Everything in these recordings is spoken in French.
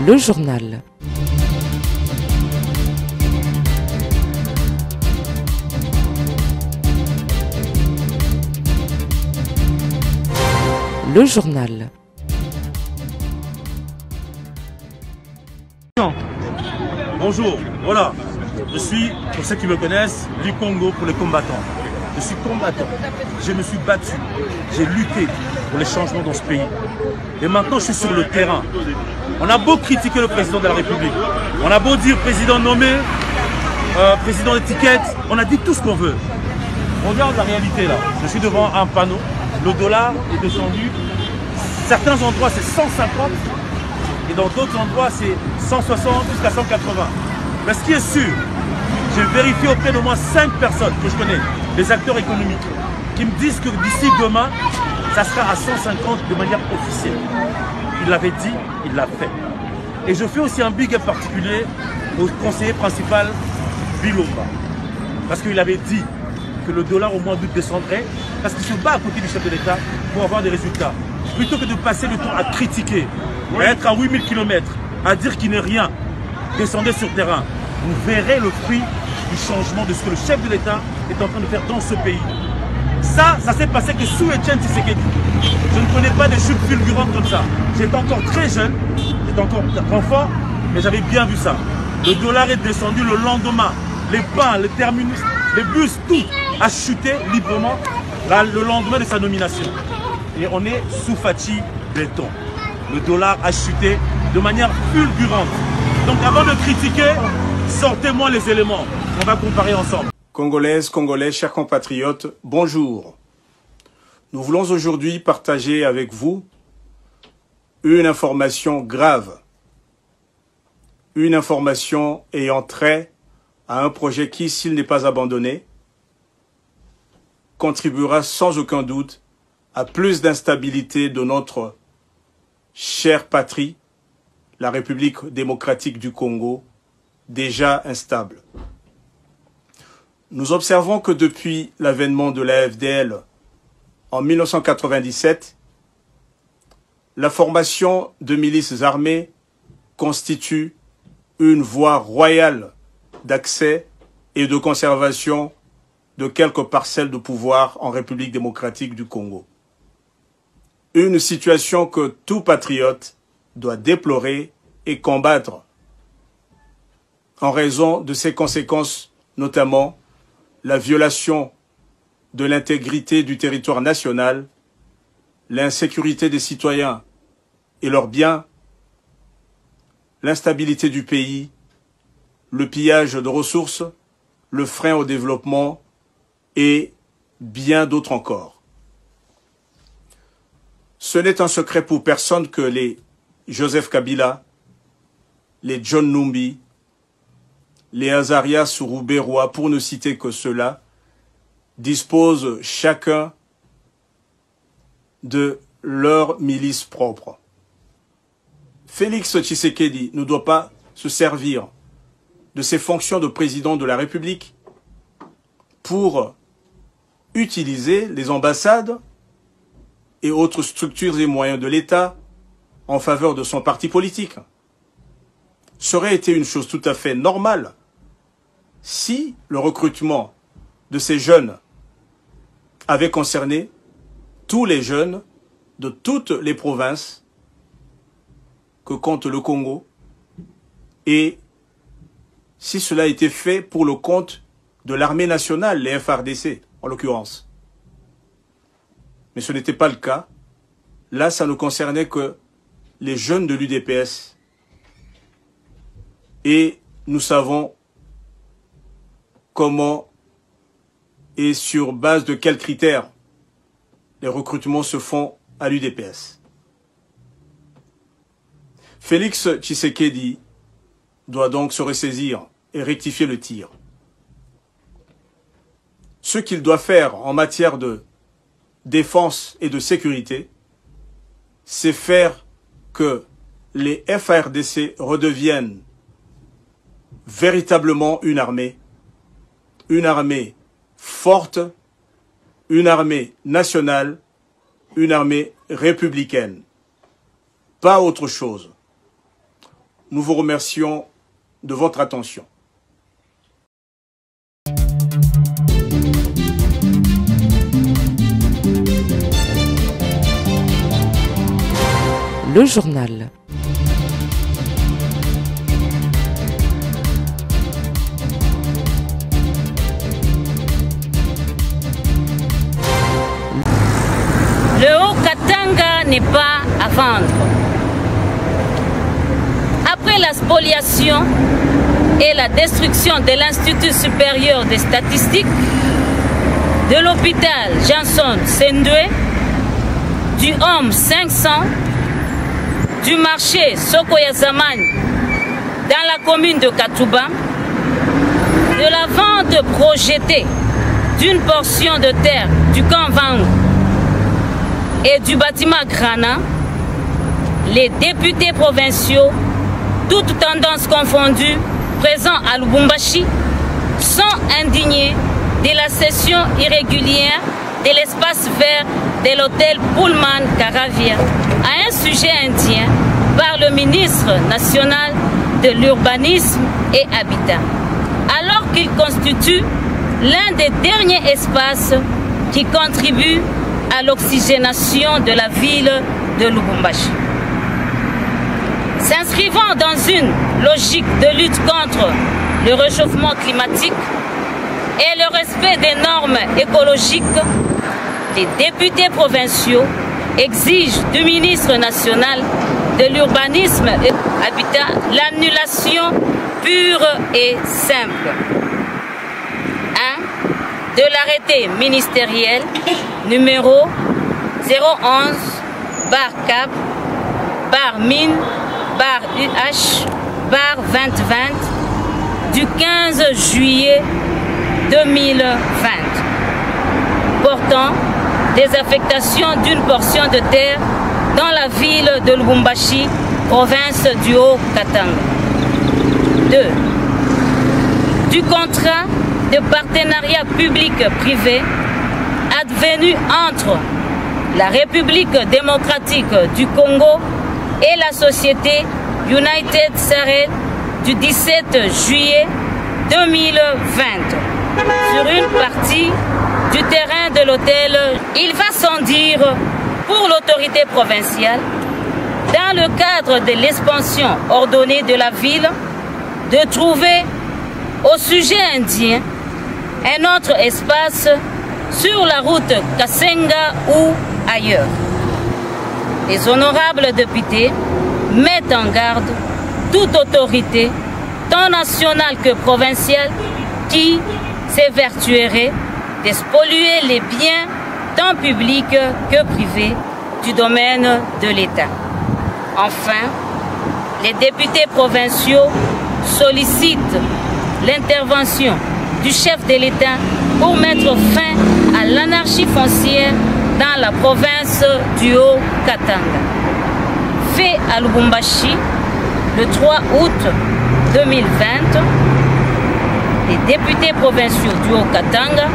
Le journal. Le journal. Bonjour, voilà, je suis, pour ceux qui me connaissent, du Congo pour les combattants. Je suis combattant, je me suis battu, j'ai lutté pour les changements dans ce pays. Et maintenant je suis sur le terrain. On a beau critiquer le président de la République, on a beau dire président nommé, président d'étiquette, on a dit tout ce qu'on veut. Regarde la réalité là, je suis devant un panneau, le dollar est descendu, certains endroits c'est 150 et dans d'autres endroits c'est 160 jusqu'à 180. Mais ce qui est sûr, j'ai vérifié auprès d'au moins 5 personnes que je connais, des acteurs économiques, qui me disent que d'ici demain, ça sera à 150 de manière officielle. Il l'avait dit, il l'a fait. Et je fais aussi un big up particulier au conseiller principal Bilomba. Parce qu'il avait dit que le dollar au mois d'août descendrait, parce qu'il se bat à côté du chef de l'État pour avoir des résultats. Plutôt que de passer le temps à critiquer, à être à 8000 km, à dire qu'il n'est rien, descendez sur terrain. Vous verrez le fruit du changement de ce que le chef de l'État est en train de faire dans ce pays. Ça s'est passé que sous Etienne Tshisekedi. Je ne connais pas des chutes fulgurantes comme ça. J'étais encore très jeune, j'étais encore enfant, mais j'avais bien vu ça. Le dollar est descendu le lendemain. Les pains, les terminus, les bus, tout a chuté librement le lendemain de sa nomination. Et on est sous Fachi Béton. Le dollar a chuté de manière fulgurante. Donc avant de critiquer, sortez-moi les éléments. On va comparer ensemble. Congolaises, Congolais, chers compatriotes, bonjour. Nous voulons aujourd'hui partager avec vous une information grave. Une information ayant trait à un projet qui, s'il n'est pas abandonné, contribuera sans aucun doute à plus d'instabilité de notre chère patrie, la République démocratique du Congo, déjà instable. Nous observons que depuis l'avènement de la FDL en 1997, la formation de milices armées constitue une voie royale d'accès et de conservation de quelques parcelles de pouvoir en République démocratique du Congo. Une situation que tout patriote doit déplorer et combattre en raison de ses conséquences, notamment la violation de l'intégrité du territoire national, l'insécurité des citoyens et leurs biens, l'instabilité du pays, le pillage de ressources, le frein au développement et bien d'autres encore. Ce n'est un secret pour personne que les Joseph Kabila, les John Numbi, les Azaria Sourouberois, pour ne citer que ceux-là, disposent chacun de leur milice propre. Félix Tshisekedi ne doit pas se servir de ses fonctions de président de la République pour utiliser les ambassades et autres structures et moyens de l'État en faveur de son parti politique. Ça aurait été une chose tout à fait normale si le recrutement de ces jeunes avait concerné tous les jeunes de toutes les provinces que compte le Congo et si cela a été fait pour le compte de l'armée nationale, les FARDC en l'occurrence. Mais ce n'était pas le cas. Là, ça ne concernait que les jeunes de l'UDPS. Et nous savons comment et sur base de quels critères les recrutements se font à l'UDPS. Félix Tshisekedi doit donc se ressaisir et rectifier le tir. Ce qu'il doit faire en matière de défense et de sécurité, c'est faire que les FARDC redeviennent véritablement une armée forte, une armée nationale, une armée républicaine. Pas autre chose. Nous vous remercions de votre attention. Le journal. Le Haut-Katanga n'est pas à vendre. Après la spoliation et la destruction de l'Institut supérieur des statistiques, de l'hôpital Johnson Sendwe, du Homme 500, du marché Sokoyazaman dans la commune de Katouba, de la vente projetée d'une portion de terre du camp Vang et du bâtiment Grana, les députés provinciaux, toutes tendances confondues, présents à Lubumbashi, sont indignés de la cession irrégulière de l'espace vert de l'hôtel Pullman Caravia à un sujet indien par le ministre national de l'Urbanisme et Habitat, alors qu'il constitue l'un des derniers espaces qui contribuent à l'oxygénation de la ville de Lubumbashi. S'inscrivant dans une logique de lutte contre le réchauffement climatique et le respect des normes écologiques, les députés provinciaux exigent du ministre national de l'Urbanisme et Habitat l'annulation pure et simple 1. De l'arrêté ministériel numéro 011/CAP/MIN/UH/2020 du 15 juillet 2020 portant des affectations d'une portion de terre dans la ville de Lubumbashi, province du Haut-Katanga. 2. Du contrat de partenariat public-privé advenu entre la République démocratique du Congo et la société United Sarel du 17 juillet 2020 sur une partie du terrain de l'hôtel. Il va sans dire pour l'autorité provinciale, dans le cadre de l'expansion ordonnée de la ville, de trouver au sujet indien un autre espace sur la route Kasenga ou ailleurs. Les honorables députés mettent en garde toute autorité, tant nationale que provinciale, qui s'évertuerait de spolier les biens tant publics que privés du domaine de l'État. Enfin, les députés provinciaux sollicitent l'intervention du chef de l'État pour mettre fin à l'anarchie foncière dans la province du Haut-Katanga. Fait à Lubumbashi le 3 août 2020, les députés provinciaux du Haut-Katanga,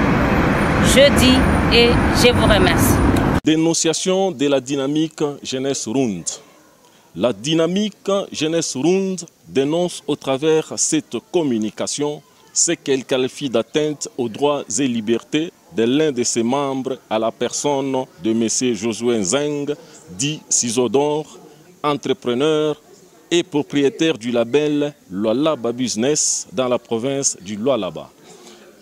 jeudi, et je vous remercie. Dénonciation de la dynamique Jeunesse Ronde. La dynamique Jeunesse Ronde dénonce au travers cette communication ce qu'elle qualifie d'atteinte aux droits et libertés de l'un de ses membres à la personne de M. Josué Nzeng, dit Cisodor, entrepreneur et propriétaire du label Lualaba Business dans la province du Lualaba.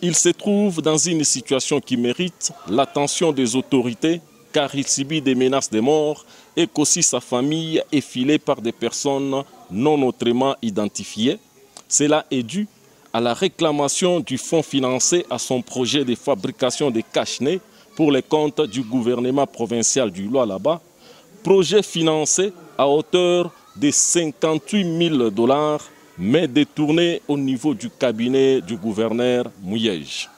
Il se trouve dans une situation qui mérite l'attention des autorités car il subit des menaces de mort et qu'aussi sa famille est filée par des personnes non autrement identifiées. Cela est dû à la réclamation du fonds financé à son projet de fabrication de cache-nez pour les comptes du gouvernement provincial du Lualaba, projet financé à hauteur de 58 000 $, mais détourné au niveau du cabinet du gouverneur Mouyej.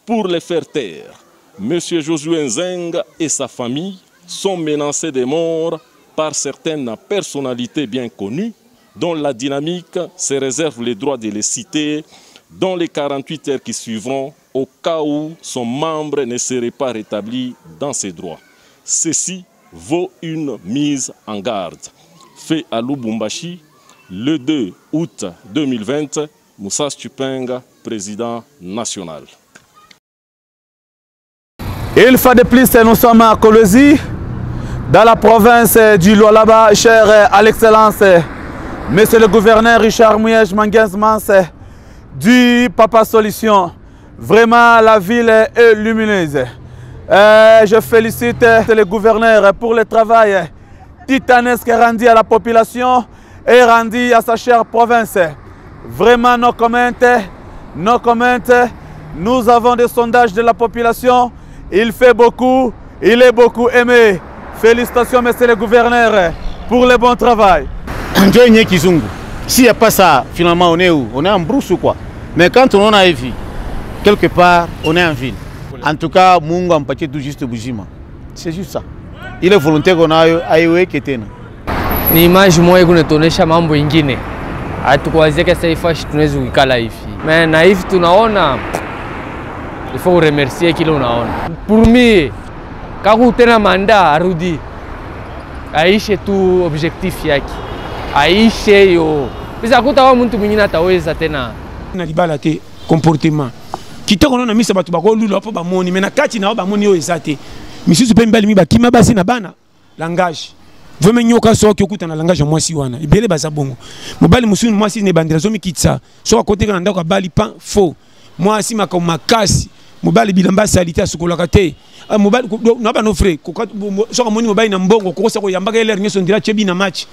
Pour les faire taire, M. Josué Nzeng et sa famille sont menacés de mort par certaines personnalités bien connues, dont la dynamique se réserve le droit de les citer dans les 48 heures qui suivront au cas où son membre ne serait pas rétabli dans ses droits. Ceci vaut une mise en garde. Fait à Lubumbashi le 2 août 2020, Moussa Stupenga, président national. Une fois de plus, nous sommes à Kolwezi, dans la province du Lualaba, cher à l'excellence, monsieur le gouverneur Richard Mouyej Manguez-Mans du Papa Solution. Vraiment, la ville est lumineuse. Je félicite le gouverneur pour le travail titanesque rendu à la population et rendu à sa chère province. Vraiment, nos commentaires. Nous avons des sondages de la population. Il fait beaucoup, il est beaucoup aimé. Félicitations, monsieur le gouverneur, pour le bon travail. S'il n'y a pas ça, finalement, on est où? On est en brousse ou quoi? Mais quand on a vu, quelque part, on est en ville. En tout cas, Mungu ampatie tout juste Bujima. C'est juste ça. Il est volontaire qu'on a aïe qui était. Ni image moja kunatuonesha mambo ingine. Hatukuwazia sasa hivi tunaweza kukala hivi. Mais na hivi tunaona il faut remercier kile unaona. Pour moi, quand tena manda arudi aishe tu objectif yake. Aishe yo. Bisa kutawa mtu mwingine ataweza tena. Na libala te comportement. Kitoko na misa batu bako lulu apo ba moni mena kati na ba moni yo ezate. Misusu pe mbali mi ba kima basi na bana langage. Vome nyoka so ki okuta na langage mwasi wana. Ibele baza bongo. Mobali musu mwasi ne bandela zo mi kitsa. So akote kana ndako bali pan faux. Mwasi makasi. Mobali bilamba salite asukolaka te. Mobali na ba no frère. So moni mobali na mbongo ko ko yambaka ele nyeso ndira chebi na match.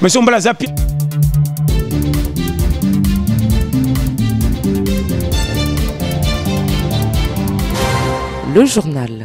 Mais so mbala zapi. Le journal.